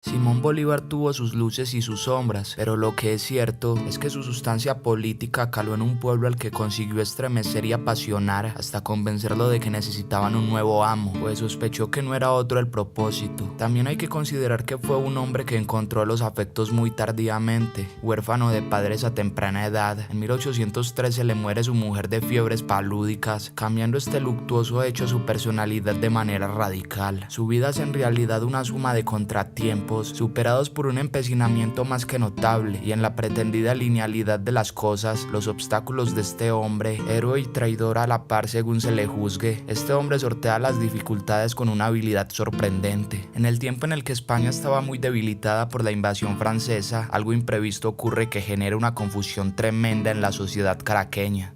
Simón Bolívar tuvo sus luces y sus sombras, pero lo que es cierto es que su sustancia política caló en un pueblo al que consiguió estremecer y apasionar hasta convencerlo de que necesitaban un nuevo amo, pues sospechó que no era otro el propósito. También hay que considerar que fue un hombre que encontró los afectos muy tardíamente, huérfano de padres a temprana edad. En 1813 le muere su mujer de fiebres palúdicas, cambiando este luctuoso hecho su personalidad de manera radical. Su vida es en realidad una suma de contratiempos superados por un empecinamiento más que notable, y en la pretendida linealidad de las cosas, los obstáculos de este hombre, héroe y traidor a la par según se le juzgue. Este hombre sortea las dificultades con una habilidad sorprendente. En el tiempo en el que España estaba muy debilitada por la invasión francesa, algo imprevisto ocurre que genera una confusión tremenda en la sociedad caraqueña.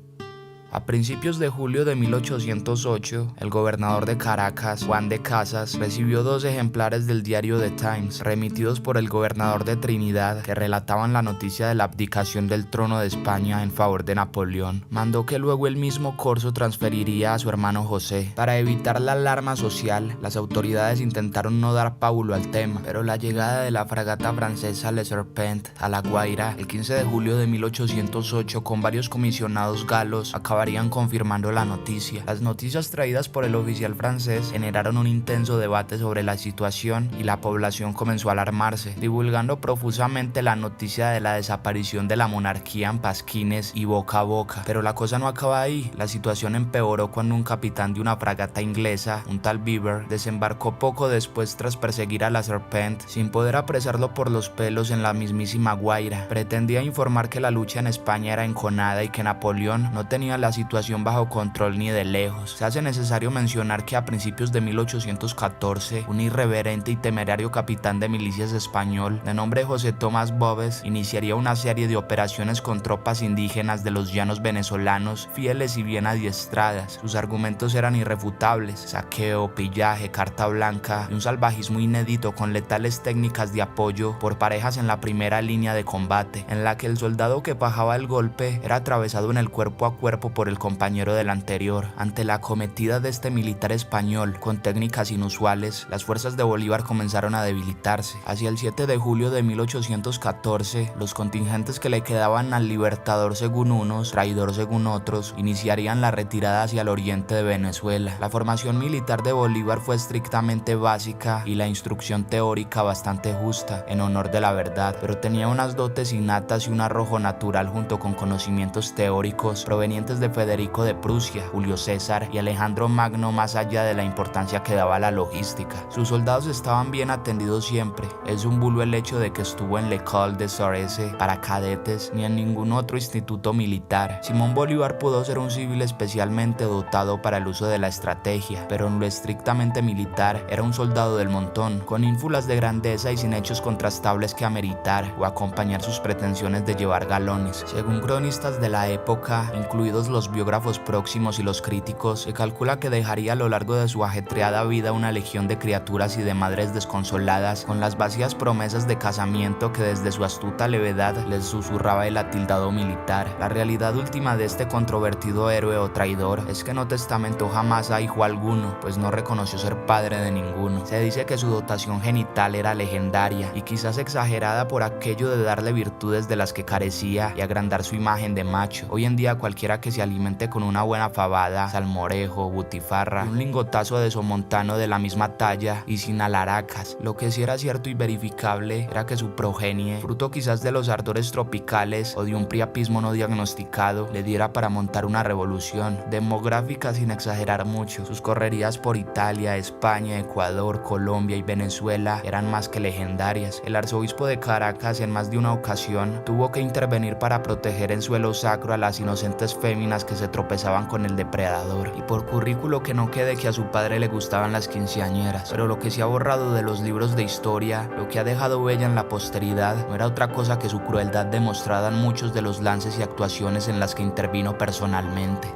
A principios de julio de 1808, el gobernador de Caracas, Juan de Casas, recibió 2 ejemplares del diario The Times, remitidos por el gobernador de Trinidad, que relataban la noticia de la abdicación del trono de España en favor de Napoleón. Mandó que luego el mismo Corso transferiría a su hermano José. Para evitar la alarma social, las autoridades intentaron no dar pábulo al tema, pero la llegada de la fragata francesa Le Serpent a La Guaira el 15 de julio de 1808 con varios comisionados galos acabarían confirmando la noticia. Las noticias traídas por el oficial francés generaron un intenso debate sobre la situación y la población comenzó a alarmarse, divulgando profusamente la noticia de la desaparición de la monarquía en pasquines y boca a boca. Pero la cosa no acaba ahí. La situación empeoró cuando un capitán de una fragata inglesa, un tal Beaver, desembarcó poco después tras perseguir a la Serpent sin poder apresarlo por los pelos en la mismísima Guaira. Pretendía informar que la lucha en España era enconada y que Napoleón no tenía la situación bajo control ni de lejos. Se hace necesario mencionar que a principios de 1814, un irreverente y temerario capitán de milicias español de nombre José Tomás Boves iniciaría una serie de operaciones con tropas indígenas de los llanos venezolanos, fieles y bien adiestradas. Sus argumentos eran irrefutables: saqueo, pillaje, carta blanca y un salvajismo inédito con letales técnicas de apoyo por parejas en la primera línea de combate, en la que el soldado que bajaba el golpe era atravesado en el cuerpo a cuerpo por el compañero del anterior. Ante la acometida de este militar español con técnicas inusuales, las fuerzas de Bolívar comenzaron a debilitarse. Hacia el 7 de julio de 1814, los contingentes que le quedaban al libertador según unos, traidor según otros, iniciarían la retirada hacia el oriente de Venezuela. La formación militar de Bolívar fue estrictamente básica y la instrucción teórica bastante justa, en honor de la verdad, pero tenía unas dotes innatas y un arrojo natural junto con conocimientos teóricos provenientes de Federico de Prusia, Julio César y Alejandro Magno, más allá de la importancia que daba la logística. Sus soldados estaban bien atendidos siempre. Es un bulo el hecho de que estuvo en l'École des Arts para cadetes ni en ningún otro instituto militar. Simón Bolívar pudo ser un civil especialmente dotado para el uso de la estrategia, pero en lo estrictamente militar era un soldado del montón, con ínfulas de grandeza y sin hechos contrastables que ameritar o acompañar sus pretensiones de llevar galones. Según cronistas de la época, incluidos los biógrafos próximos y los críticos, se calcula que dejaría a lo largo de su ajetreada vida una legión de criaturas y de madres desconsoladas, con las vacías promesas de casamiento que desde su astuta levedad les susurraba el atildado militar. La realidad última de este controvertido héroe o traidor es que no testamentó jamás a hijo alguno, pues no reconoció ser padre de ninguno. Se dice que su dotación genital era legendaria y quizás exagerada por aquello de darle virtudes de las que carecía y agrandar su imagen de macho. Hoy en día cualquiera que se alimente con una buena fabada, salmorejo, butifarra, un lingotazo de somontano de la misma talla y sin alaracas. Lo que sí era cierto y verificable era que su progenie, fruto quizás de los ardores tropicales o de un priapismo no diagnosticado, le diera para montar una revolución demográfica sin exagerar mucho. Sus correrías por Italia, España, Ecuador, Colombia y Venezuela eran más que legendarias. El arzobispo de Caracas en más de una ocasión tuvo que intervenir para proteger en suelo sacro a las inocentes féminas que se tropezaban con el depredador. Y por currículo que no quede que a su padre le gustaban las quinceañeras, pero lo que se ha borrado de los libros de historia, lo que ha dejado huella en la posteridad, no era otra cosa que su crueldad demostrada en muchos de los lances y actuaciones en las que intervino personalmente.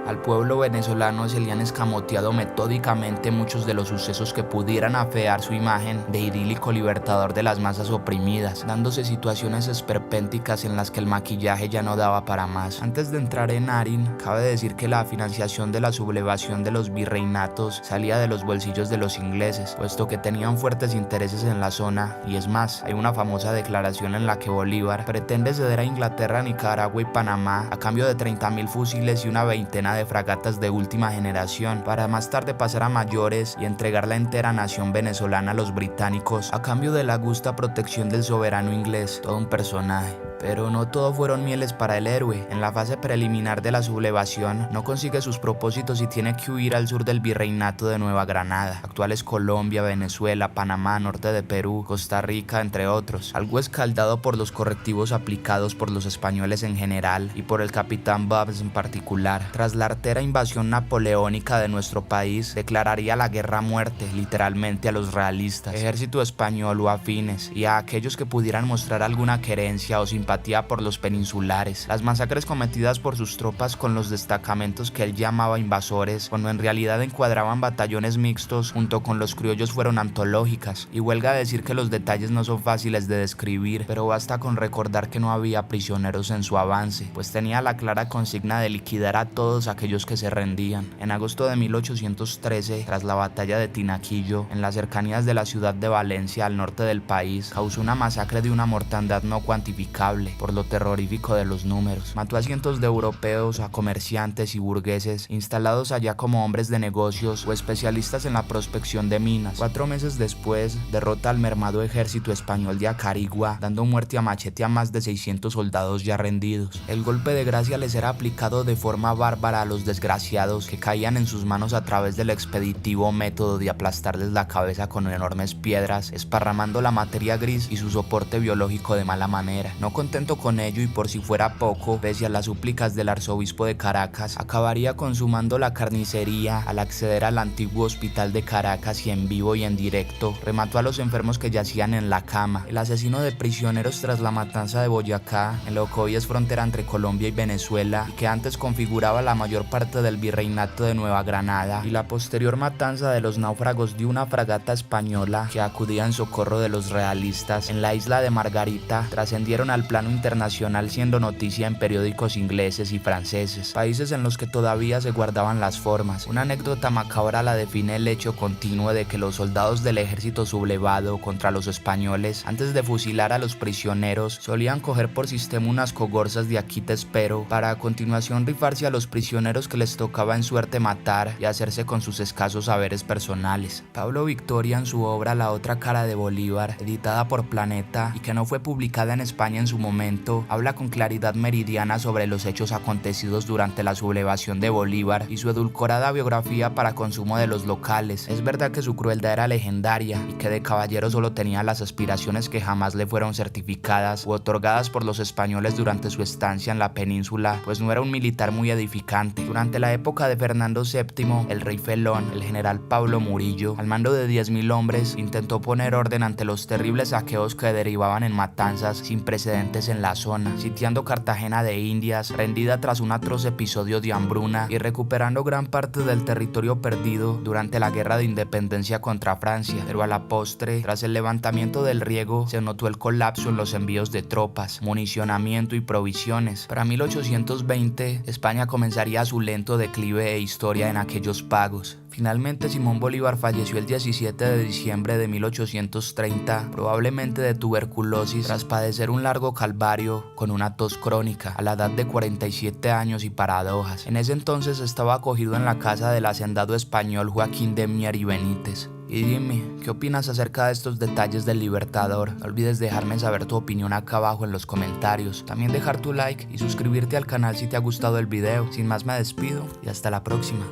Al pueblo venezolano se le han escamoteado metódicamente muchos de los sucesos que pudieran afear su imagen de idílico libertador de las masas oprimidas, dándose situaciones esperpénticas en las que el maquillaje ya no daba para más. Antes de entrar en Arin, cabe decir que la financiación de la sublevación de los virreinatos salía de los bolsillos de los ingleses, puesto que tenían fuertes intereses en la zona, y es más, hay una famosa declaración en la que Bolívar pretende ceder a Inglaterra, Nicaragua y Panamá a cambio de 30.000 fusiles y una veintena de fragatas de última generación, para más tarde pasar a mayores y entregar la entera nación venezolana a los británicos a cambio de la justa protección del soberano inglés. Todo un personaje. Pero no todo fueron mieles para el héroe. En la fase preliminar de la sublevación no consigue sus propósitos y tiene que huir al sur del virreinato de Nueva Granada, actuales Colombia, Venezuela, Panamá, norte de Perú, Costa Rica, entre otros, algo escaldado por los correctivos aplicados por los españoles en general y por el capitán Babs en particular. Tras la artera invasión napoleónica de nuestro país, declararía la guerra a muerte, literalmente, a los realistas, ejército español o afines, y a aquellos que pudieran mostrar alguna querencia o simpatía por los peninsulares. Las masacres cometidas por sus tropas con los destacamentos que él llamaba invasores, cuando en realidad encuadraban batallones mixtos junto con los criollos, fueron antológicas, y huelga decir que los detalles no son fáciles de describir, pero basta con recordar que no había prisioneros en su avance, pues tenía la clara consigna de liquidar a todos aquellos que se rendían. En agosto de 1813, tras la batalla de Tinaquillo, en las cercanías de la ciudad de Valencia, al norte del país, causó una masacre de una mortandad no cuantificable por lo terrorífico de los números. Mató a cientos de europeos, a comerciantes y burgueses instalados allá como hombres de negocios o especialistas en la prospección de minas. 4 meses después, derrota al mermado ejército español de Acarigua, dando muerte a machete a más de 600 soldados ya rendidos. El golpe de gracia les era aplicado de forma bárbara a los desgraciados que caían en sus manos a través del expeditivo método de aplastarles la cabeza con enormes piedras, esparramando la materia gris y su soporte biológico de mala manera. No contento con ello, y por si fuera poco, pese a las súplicas del arzobispo de Caracas, acabaría consumando la carnicería al acceder al antiguo hospital de Caracas y en vivo y en directo remató a los enfermos que yacían en la cama. El asesino de prisioneros tras la matanza de Boyacá, en lo que hoy es frontera entre Colombia y Venezuela, y que antes configuraba la mayor parte del virreinato de Nueva Granada, y la posterior matanza de los náufragos de una fragata española que acudía en socorro de los realistas en la isla de Margarita, trascendieron al plano internacional, siendo noticia en periódicos ingleses y franceses, países en los que todavía se guardaban las formas. Una anécdota macabra la define el hecho continuo de que los soldados del ejército sublevado contra los españoles, antes de fusilar a los prisioneros, solían coger por sistema unas cogorzas de aquí te espero, para a continuación rifarse a los prisioneros que les tocaba en suerte matar y hacerse con sus escasos saberes personales. Pablo Victoria, en su obra La otra cara de Bolívar, editada por Planeta y que no fue publicada en España en su momento, habla con claridad meridiana sobre los hechos acontecidos durante la sublevación de Bolívar y su edulcorada biografía para consumo de los locales. Es verdad que su crueldad era legendaria y que de caballero solo tenía las aspiraciones que jamás le fueron certificadas u otorgadas por los españoles durante su estancia en la península, pues no era un militar muy edificante. Durante la época de Fernando VII, el rey felón, el general Pablo Murillo, al mando de 10.000 hombres, intentó poner orden ante los terribles saqueos que derivaban en matanzas sin precedentes en la zona, sitiando Cartagena de Indias, rendida tras un atroz episodio de hambruna y recuperando gran parte del territorio perdido durante la guerra de independencia contra Francia. Pero a la postre, tras el levantamiento del Riego, se notó el colapso en los envíos de tropas, municionamiento y provisiones. Para 1820, España comenzaría su lento declive e historia en aquellos pagos. Finalmente, Simón Bolívar falleció el 17 de diciembre de 1830, probablemente de tuberculosis, tras padecer un largo calvario con una tos crónica, a la edad de 47 años y paradojas. En ese entonces estaba acogido en la casa del hacendado español Joaquín de Mier y Benítez. Y dime, ¿qué opinas acerca de estos detalles del Libertador? No olvides dejarme saber tu opinión acá abajo en los comentarios. También dejar tu like y suscribirte al canal si te ha gustado el video. Sin más me despido y hasta la próxima.